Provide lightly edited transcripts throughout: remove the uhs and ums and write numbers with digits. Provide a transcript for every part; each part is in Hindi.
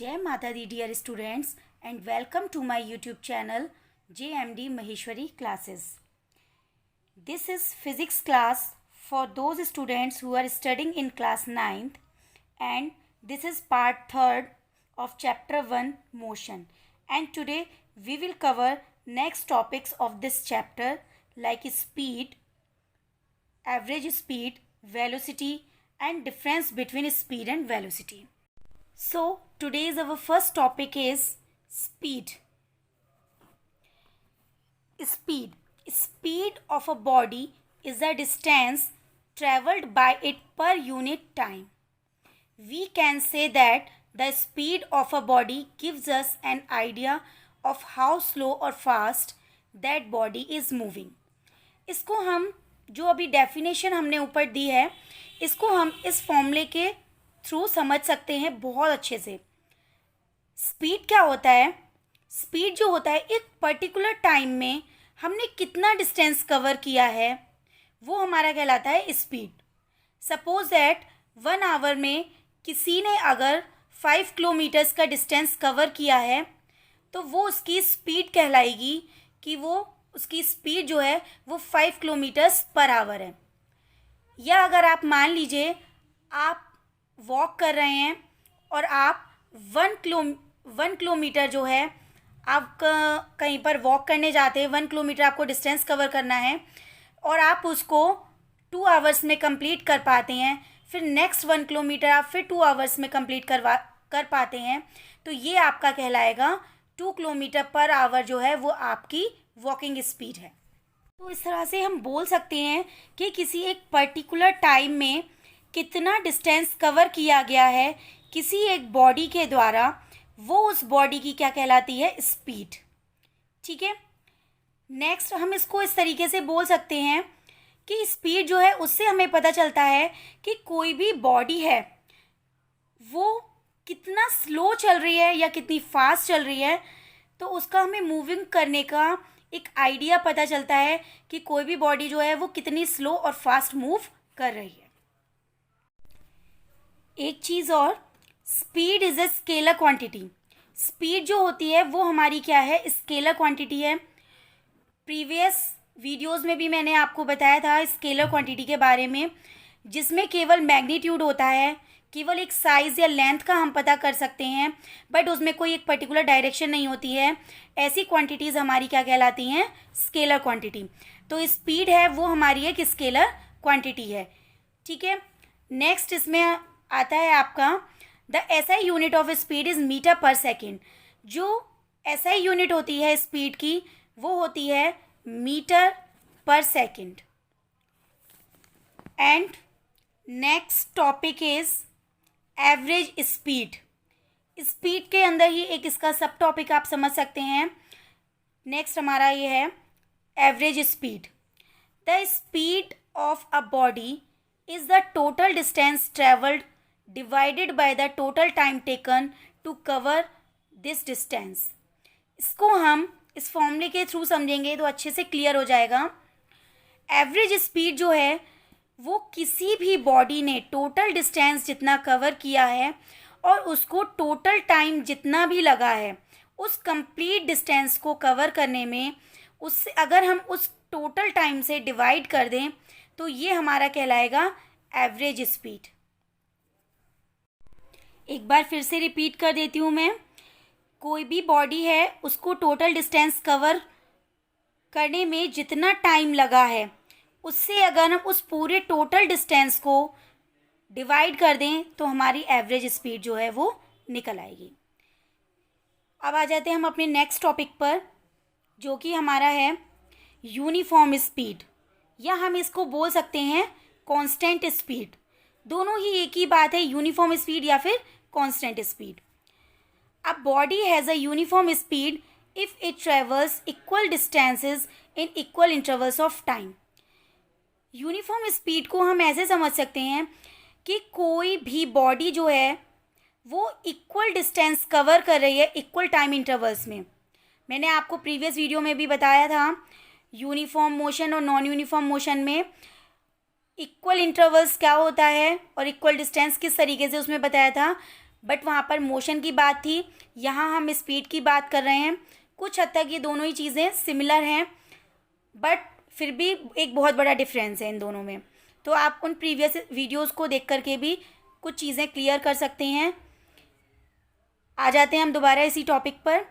जय माता दी dear students and welcome to my YouTube channel JMD Maheshwari classes. This is physics class for those students who are studying in class 9th and this is part 3rd of chapter 1 motion, and today we will cover next topics of this chapter like speed, average speed, velocity and difference between speed and velocity. So today's our first topic is speed. Speed of a body is the distance traveled by it per unit time. We can say that the speed of a body gives us an idea of how slow or fast that body is moving. इसको हम जो अभी डेफिनेशन हमने ऊपर दी है, इसको हम इस फॉर्मूले के थ्रू समझ सकते हैं बहुत अच्छे से. स्पीड क्या होता है? स्पीड जो होता है एक पर्टिकुलर टाइम में हमने कितना डिस्टेंस कवर किया है वो हमारा कहलाता है स्पीड. सपोज दैट 1 आवर में किसी ने अगर 5 किलोमीटर्स का डिस्टेंस कवर किया है तो वो उसकी स्पीड कहलाएगी कि वो उसकी स्पीड जो है वो 5 किलोमीटर्स पर आवर है. या अगर आप मान लीजिए आप वॉक कर रहे हैं और आप 1 किलोमीटर जो है आप कहीं पर वॉक करने जाते हैं, 1 किलोमीटर आपको डिस्टेंस कवर करना है और आप उसको 2 आवर्स में कंप्लीट कर पाते हैं. फिर नेक्स्ट 1 किलोमीटर आप फिर 2 आवर्स में कंप्लीट कर पाते हैं, तो ये आपका कहलाएगा 2 किलोमीटर पर आवर जो है वो आपकी वॉकिंग स्पीड है. तो इस तरह से हम बोल सकते हैं कि किसी एक पर्टिकुलर टाइम में कितना डिस्टेंस कवर किया गया है किसी एक बॉडी के द्वारा, वो उस बॉडी की क्या कहलाती है? स्पीड. ठीक है. नेक्स्ट हम इसको इस तरीके से बोल सकते हैं कि स्पीड जो है उससे हमें पता चलता है कि कोई भी बॉडी है वो कितना स्लो चल रही है या कितनी फास्ट चल रही है, तो उसका हमें मूविंग करने का एक आइडिया पता चलता है कि कोई भी बॉडी जो है वो कितनी स्लो और फास्ट मूव कर रही है. एक चीज़ और, speed is a scalar quantity. Speed जो होती है वो हमारी क्या है? स्केलर क्वांटिटी है. प्रीवियस वीडियोस में भी मैंने आपको बताया था स्केलर क्वांटिटी के बारे में, जिसमें केवल मैग्नीट्यूड होता है, केवल एक साइज़ या लेंथ का हम पता कर सकते हैं, बट उसमें कोई एक पर्टिकुलर डायरेक्शन नहीं होती है. ऐसी क्वांटिटीज़ हमारी क्या कहलाती हैं? Scalar quantity. तो स्पीड है वो हमारी एक स्केलर क्वांटिटी है. ठीक है. नेक्स्ट इसमें आता है आपका the SI unit of speed is metre per second. जो एसआई यूनिट होती है स्पीड की वो होती है metre per second. And next topic is average speed. Speed के अंदर ही एक इसका सब टॉपिक आप समझ सकते हैं. नेक्स्ट हमारा ये है average speed. The speed of a body is the total distance travelled divided by the total time taken to cover this distance. इसको हम इस फॉर्मूले के थ्रू समझेंगे तो अच्छे से क्लियर हो जाएगा. एवरेज स्पीड जो है वो किसी भी बॉडी ने टोटल डिस्टेंस जितना कवर किया है और उसको टोटल टाइम जितना भी लगा है उस कंप्लीट डिस्टेंस को कवर करने में, उससे अगर हम उस टोटल टाइम से डिवाइड कर दें तो ये हमारा कहलाएगा एवरेज स्पीड. एक बार फिर से रिपीट कर देती हूँ मैं. कोई भी बॉडी है उसको टोटल डिस्टेंस कवर करने में जितना टाइम लगा है उससे अगर हम उस पूरे टोटल डिस्टेंस को डिवाइड कर दें तो हमारी एवरेज स्पीड जो है वो निकल आएगी. अब आ जाते हैं हम अपने नेक्स्ट टॉपिक पर, जो कि हमारा है यूनिफॉर्म स्पीड, या हम इसको बोल सकते हैं कांस्टेंट स्पीड. दोनों ही एक ही बात है, यूनिफॉर्म स्पीड या फिर constant speed. A body has a uniform speed if it travels equal distances in equal intervals of time. Uniform speed को हम ऐसे समझ सकते हैं कि कोई भी बॉडी जो है वो इक्वल डिस्टेंस कवर कर रही है इक्वल टाइम इंटरवल्स में. मैंने आपको प्रीवियस वीडियो में भी बताया था यूनिफॉर्म मोशन और नॉन यूनिफॉर्म मोशन में इक्वल इंटरवल्स क्या होता है और इक्वल डिस्टेंस किस तरीके से उसमें बताया था. बट वहाँ पर मोशन की बात थी, यहाँ हम स्पीड की बात कर रहे हैं। कुछ हद तक ये दोनों ही चीज़ें सिमिलर हैं, बट फिर भी एक बहुत बड़ा डिफरेंस है इन दोनों में। तो आप उन प्रीवियस वीडियोस को देख करके भी कुछ चीज़ें क्लियर कर सकते हैं। आ जाते हैं हम दोबारा इसी टॉपिक पर।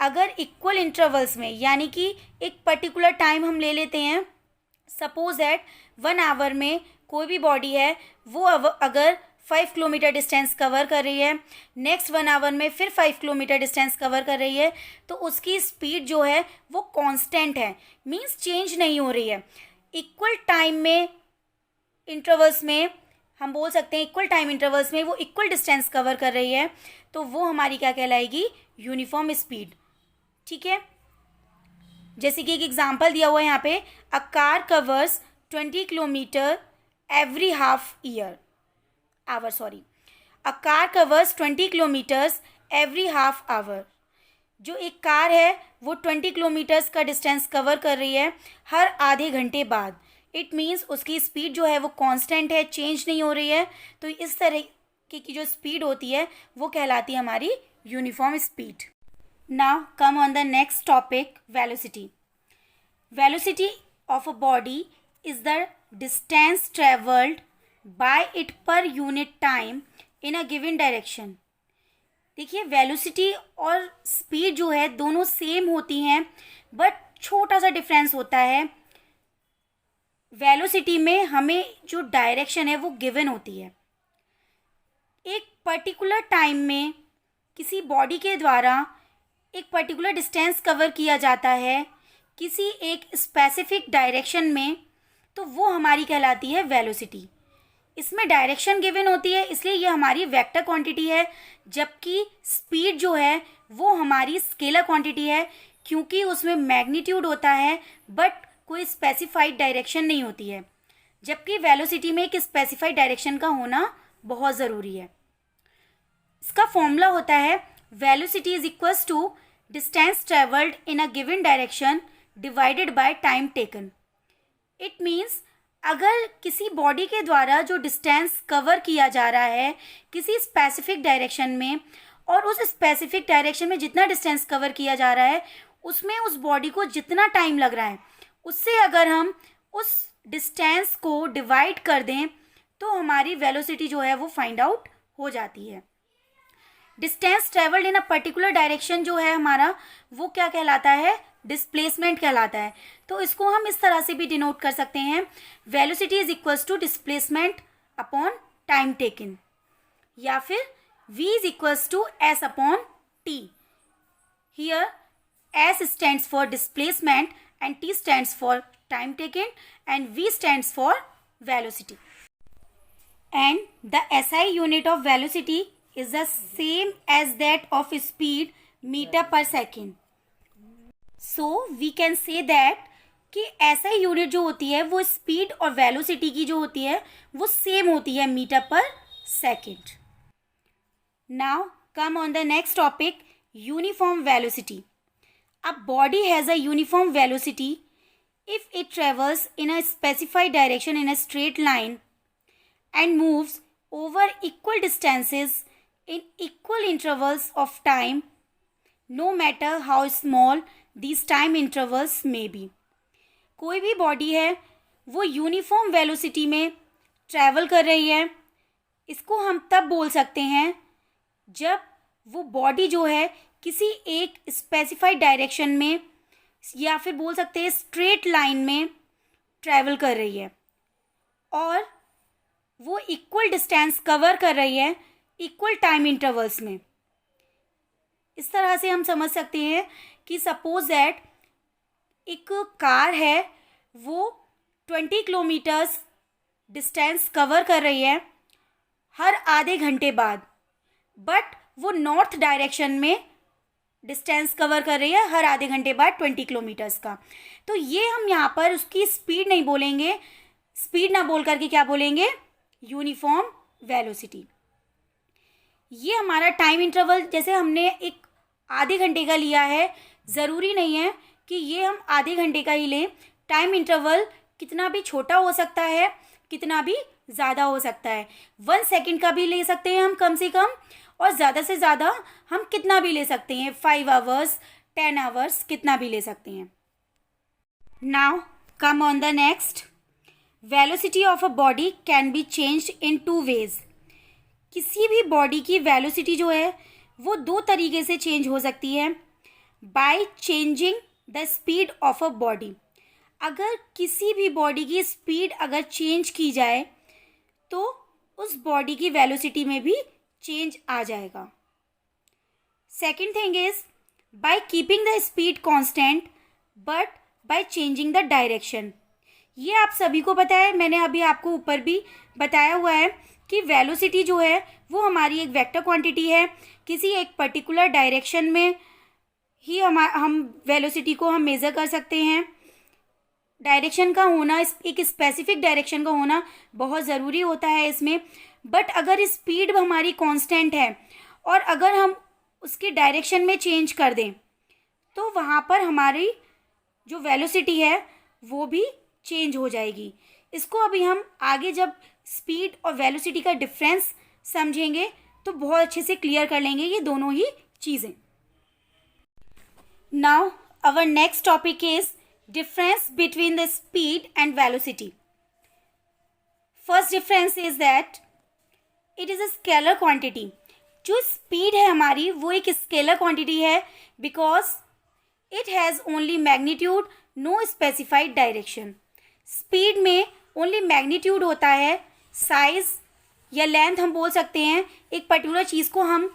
अगर इक्वल इंटरवल्स में, यानी कि एक पर्टिकुलर टाइम हम ले लेते हैं, सपोज दैट 1 आवर में कोई भी बॉडी है वो अगर 5 किलोमीटर डिस्टेंस कवर कर रही है, नेक्स्ट 1 आवर में फिर 5 किलोमीटर डिस्टेंस कवर कर रही है, तो उसकी स्पीड जो है वो कांस्टेंट है, मींस चेंज नहीं हो रही है। इक्वल टाइम में इंटरवल्स में हम बोल सकते हैं, इक्वल टाइम इंटरवल्स में वो इक्वल डिस्टेंस कवर कर रही है, तो वो हमारी क्या कहलाएगी? Uniform speed. ठीक है, जैसे कि एक एग्जांपल दिया हुआ है यहाँ पे, a car covers 20 kilometre every a car covers 20 kilometres every half hour. जो एक कार है वो 20 किलोमीटर्स का डिस्टेंस कवर कर रही है हर आधे घंटे बाद। इट मीन्स उसकी स्पीड जो है वो कांस्टेंट है, चेंज नहीं हो रही है। तो इस तरह की जो स्पीड होती है वो कहलाती है हमारी uniform speed. Now come on the next topic, velocity. Velocity of a body is the distance travelled by it per unit time in a given direction. देखिए, वेलोसिटी और स्पीड जो है दोनों सेम होती हैं, बट छोटा सा डिफरेंस होता है। वेलोसिटी में हमें जो डायरेक्शन है वो गिवन होती है। एक पर्टिकुलर टाइम में किसी बॉडी के द्वारा एक पर्टिकुलर डिस्टेंस कवर किया जाता है किसी एक स्पेसिफिक डायरेक्शन में, तो वो हमारी कहलाती है वेलोसिटी। इसमें डायरेक्शन गिवन होती है, इसलिए ये हमारी वेक्टर क्वांटिटी है, जबकि स्पीड जो है वो हमारी स्केलर क्वांटिटी है, क्योंकि उसमें मैग्नीट्यूड होता है बट कोई स्पेसिफाइड डायरेक्शन नहीं होती है, जबकि वेलोसिटी में एक स्पेसिफाइड डायरेक्शन का होना बहुत ज़रूरी है। इसका फॉर्मूला होता है velocity is equals to distance travelled in a given direction divided by time taken. It means अगर किसी बॉडी के द्वारा जो डिस्टेंस कवर किया जा रहा है किसी स्पेसिफिक डायरेक्शन में, और उस स्पेसिफिक डायरेक्शन में जितना डिस्टेंस कवर किया जा रहा है उसमें उस बॉडी को जितना टाइम लग रहा है, उससे अगर हम उस डिस्टेंस को डिवाइड कर दें तो हमारी वेलोसिटी जो है वो फाइंड आउट हो जाती है। Distance travelled in a particular direction जो है हमारा, वो क्या कहलाता है? डिस्प्लेसमेंट कहलाता है। तो इसको हम इस तरह से भी डिनोट कर सकते हैं, velocity is equals to displacement upon time taken, या फिर v is equals to s upon t। Here s stands for displacement and t stands for time taken and v stands for velocity. And the SI unit of velocity is the same as that of speed, meter per second. So we can say that कि SI यूनिट जो होती है वो स्पीड और वेलोसिटी की जो होती है वो सेम होती है, metre per second. Now come on the next topic, uniform velocity. A body has a uniform velocity if it travels in a specified direction in a straight line and moves over equal distances in equal intervals of time, no matter how small these time intervals may be. कोई भी बॉडी है वो यूनिफॉर्म वेलोसिटी में ट्रैवल कर रही है, इसको हम तब बोल सकते हैं जब वो बॉडी जो है किसी एक स्पेसिफाइड डायरेक्शन में, या फिर बोल सकते हैं स्ट्रेट लाइन में ट्रैवल कर रही है और वो इक्वल डिस्टेंस कवर कर रही है इक्वल टाइम इंटरवल्स में। इस तरह से हम समझ सकते हैं कि सपोज दैट एक कार है वो 20 किलोमीटर्स डिस्टेंस कवर कर रही है हर आधे घंटे बाद, बट वो नॉर्थ डायरेक्शन में डिस्टेंस कवर कर रही है हर आधे घंटे बाद 20 किलोमीटर्स का। तो ये हम यहाँ पर उसकी स्पीड नहीं बोलेंगे, स्पीड ना बोल करके क्या बोलेंगे? Uniform velocity. ये हमारा टाइम इंटरवल जैसे हमने एक आधे घंटे का लिया है, ज़रूरी नहीं है कि ये हम आधे घंटे का ही लें। टाइम इंटरवल कितना भी छोटा हो सकता है, कितना भी ज़्यादा हो सकता है। 1 सेकेंड का भी ले सकते हैं हम कम से कम, और ज़्यादा से ज़्यादा हम कितना भी ले सकते हैं, 5 आवर्स, 10 आवर्स, कितना भी ले सकते हैं. Now come on the next. Velocity of a body can be changed in 2 ways. किसी भी बॉडी की वेलोसिटी जो है वो 2 तरीके से चेंज हो सकती है. By changing the speed of a body. अगर किसी भी बॉडी की स्पीड अगर चेंज की जाए तो उस बॉडी की वेलोसिटी में भी चेंज आ जाएगा. Second thing is by keeping the speed constant but by changing the direction. ये आप सभी को पता है, मैंने अभी आपको ऊपर भी बताया हुआ है कि वेलोसिटी जो है वो हमारी एक वेक्टर क्वांटिटी है. किसी एक पर्टिकुलर डायरेक्शन में ही हम वेलोसिटी को हम मेज़र कर सकते हैं. डायरेक्शन का होना, एक स्पेसिफिक डायरेक्शन का होना बहुत ज़रूरी होता है इसमें. बट अगर स्पीड हमारी कांस्टेंट है और अगर हम उसके डायरेक्शन में चेंज कर दें तो वहाँ पर हमारी जो वेलोसिटी है वो भी चेंज हो जाएगी. इसको अभी हम आगे जब स्पीड और वेलोसिटी का डिफरेंस समझेंगे तो बहुत अच्छे से क्लियर कर लेंगे ये दोनों ही चीज़ें. Now our next topic is difference between the speed and velocity. First difference is that it is a scalar quantity. जो speed है हमारी वो एक scalar quantity है because it has only magnitude, no specified direction. Speed में only magnitude होता है, size या length हम बोल सकते हैं, एक पर्टिकुलर चीज़ को हम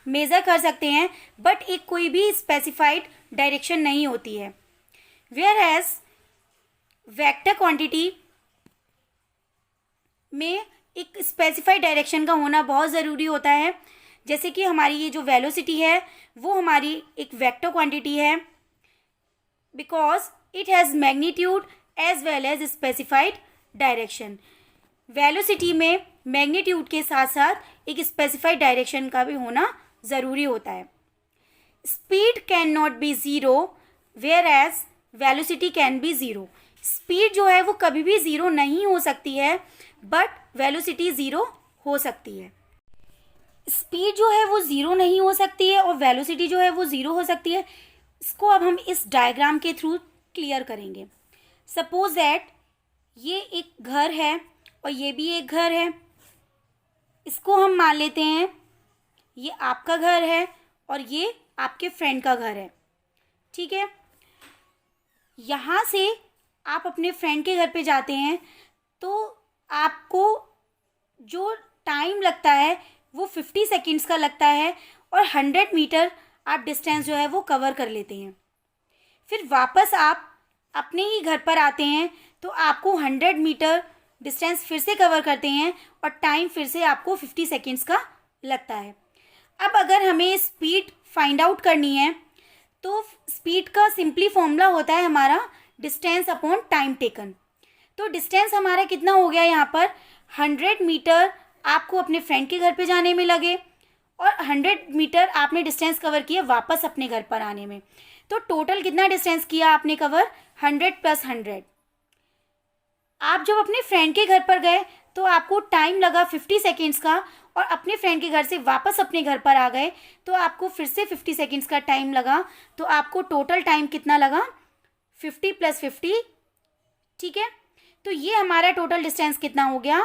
मेज़र कर सकते हैं बट एक कोई भी स्पेसिफाइड डायरेक्शन नहीं होती है. Whereas वेक्टर क्वांटिटी में एक स्पेसिफाइड डायरेक्शन का होना बहुत ज़रूरी होता है. जैसे कि हमारी ये जो वेलोसिटी है वो हमारी एक वेक्टर क्वांटिटी है because it has magnitude as well as specified direction. Velocity में मैग्नीट्यूड के साथ साथ एक स्पेसिफाइड डायरेक्शन का भी होना ज़रूरी होता है. Speed can not be zero whereas velocity can be zero. Speed जो है वो कभी भी ज़ीरो नहीं हो सकती है बट वेलोसिटी ज़ीरो हो सकती है. स्पीड जो है वो ज़ीरो नहीं हो सकती है और वेलोसिटी जो है वो ज़ीरो हो सकती है. इसको अब हम इस डायग्राम के थ्रू क्लियर करेंगे. सपोज दैट ये एक घर है और ये भी एक घर है. इसको हम मान लेते हैं ये आपका घर है और ये आपके फ्रेंड का घर है. ठीक है, यहाँ से आप अपने फ्रेंड के घर पे जाते हैं तो आपको जो टाइम लगता है वो 50 सेकेंड्स का लगता है और 100 मीटर आप डिस्टेंस जो है वो कवर कर लेते हैं. फिर वापस आप अपने ही घर पर आते हैं तो आपको 100 मीटर डिस्टेंस फिर से कवर करते हैं और टाइम फिर से आपको 50 सेकेंड्स का लगता है. अब अगर हमें स्पीड फाइंड आउट करनी है तो स्पीड का सिंपली फॉर्मूला होता है हमारा डिस्टेंस अपॉन टाइम टेकन. तो डिस्टेंस हमारा कितना हो गया यहाँ पर 100 मीटर आपको अपने फ्रेंड के घर पे जाने में लगे और 100 मीटर आपने डिस्टेंस कवर किया वापस अपने घर पर आने में. तो टोटल कितना डिस्टेंस किया आपने कवर 100 + 100. आप जब अपने फ्रेंड के घर पर गए तो आपको टाइम लगा 50 सेकेंड्स का और अपने फ्रेंड के घर से वापस अपने घर पर आ गए तो आपको फिर से 50 सेकेंड्स का टाइम लगा. तो आपको टोटल टाइम कितना लगा 50 + 50. ठीक है, तो ये हमारा टोटल डिस्टेंस कितना हो गया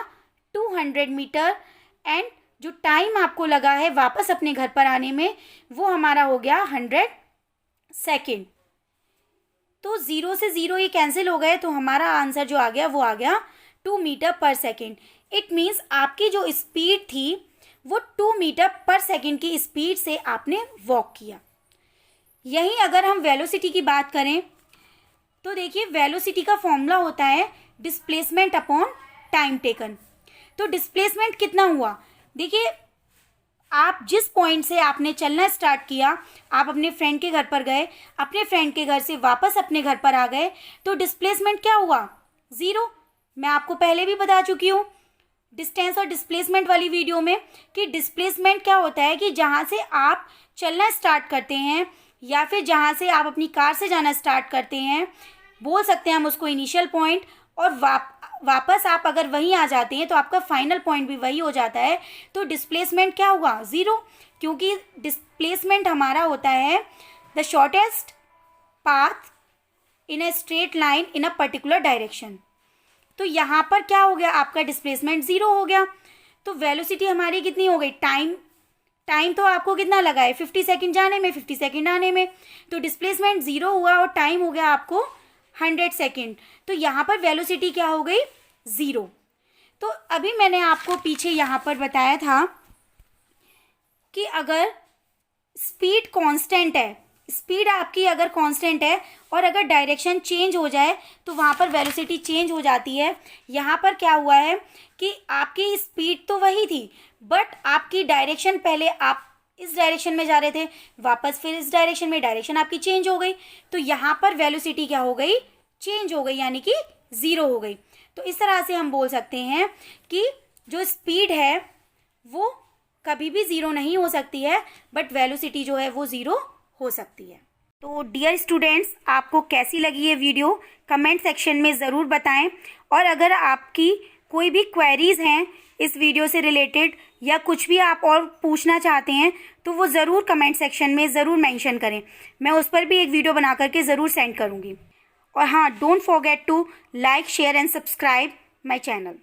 200 मीटर. एंड जो टाइम आपको लगा है वापस अपने घर पर आने में वो हमारा हो गया 100 सेकेंड. तो 0 से 0 ये कैंसिल हो गए तो हमारा आंसर जो आ गया वो आ गया 2 metre per second. It means आपकी जो स्पीड थी वो 2 मीटर पर सेकेंड की स्पीड से आपने वॉक किया. यहीं अगर हम वेलोसिटी की बात करें तो देखिए वेलोसिटी का फॉर्मूला होता है डिस्प्लेसमेंट अपॉन टाइम टेकन. तो डिस्प्लेसमेंट कितना हुआ, देखिए आप जिस पॉइंट से आपने चलना स्टार्ट किया, आप अपने फ्रेंड के घर पर गए, अपने फ्रेंड के घर से वापस अपने घर पर आ गए तो डिस्प्लेसमेंट क्या हुआ 0. मैं आपको पहले भी बता चुकी हूँ डिस्टेंस और डिस्प्लेसमेंट वाली वीडियो में कि डिस्प्लेसमेंट क्या होता है कि जहाँ से आप चलना स्टार्ट करते हैं या फिर जहाँ से आप अपनी कार से जाना स्टार्ट करते हैं, बोल सकते हैं हम उसको इनिशियल पॉइंट, और वापस आप अगर वहीं आ जाते हैं तो आपका फाइनल पॉइंट भी वही हो जाता है। तो डिस्प्लेसमेंट क्या होगा? ज़ीरो, क्योंकि डिस्प्लेसमेंट हमारा होता है the shortest path in a straight line in a particular direction. तो यहाँ पर क्या हो गया? आपका डिस्प्लेसमेंट ज़ीरो हो गया। तो वेलोसिटी हमारी कितनी हो गई? टाइम तो आपको कितना लगा है? 50 सेकेंड जाने में, 50 सेकेंड आने में। तो डिस्प्लेसमेंट ज़ीरो हुआ और टाइम हो गया आपको 100 सेकेंड। तो यहाँ पर वेलोसिटी क्या हो गई? ज़ीरो। तो अभी मैंने आपको पीछे यहाँ पर बताया था कि अगर स्पीड कांस्टेंट है, स्पीड आपकी अगर कांस्टेंट है और अगर डायरेक्शन चेंज हो जाए तो वहाँ पर वेलोसिटी चेंज हो जाती है। यहाँ पर क्या हुआ है कि आपकी स्पीड तो वही थी, बट आपकी डायरेक्शन, पहले आप इस डायरेक्शन में जा रहे थे, वापस फिर इस डायरेक्शन में, डायरेक्शन आपकी चेंज हो गई। तो यहाँ पर वेलोसिटी क्या हो गई? चेंज हो गई, यानी कि ज़ीरो हो गई। तो इस तरह से हम बोल सकते हैं कि जो स्पीड है वो कभी भी ज़ीरो नहीं हो सकती है, बट वेलोसिटी जो है वो ज़ीरो हो सकती है। तो डियर स्टूडेंट्स, आपको कैसी लगी ये वीडियो कमेंट सेक्शन में ज़रूर बताएं। और अगर आपकी कोई भी क्वेरीज़ हैं इस वीडियो से रिलेटेड या कुछ भी आप और पूछना चाहते हैं तो वो ज़रूर कमेंट सेक्शन में ज़रूर मेंशन करें। मैं उस पर भी एक वीडियो बना करके ज़रूर सेंड करूँगी। और हाँ, don't forget to like, share and subscribe my channel.